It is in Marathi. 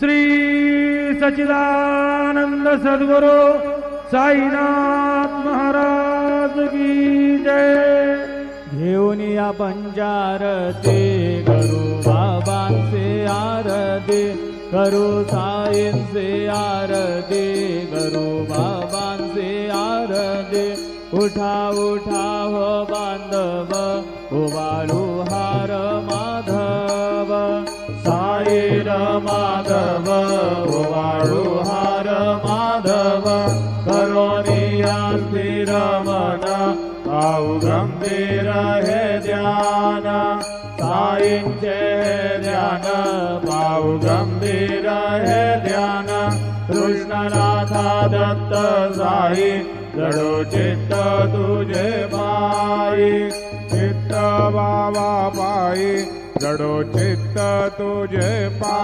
श्री सच्चिदानंद सद्गुरु साईनाथ महाराज की जय। घेऊन या पंचारती करू बाबांचे आरती, करू साईंचे आरती, करू बाबांचे आरती। उठा उठा हो बांधव, उभाळू हार माधव, साईर माधव, उभाळू हार माधव। करोनिया स्थिर मन, पाहू गंभीर हे ध्यान, साईंचे हे ध्यान, पाहू गंभीर हे ध्यान। कृष्णनाथा दत्त साई, जडो चित्त तुझे पायी, चित्त बाबा पायी, जडो चित्त तुझे पायी।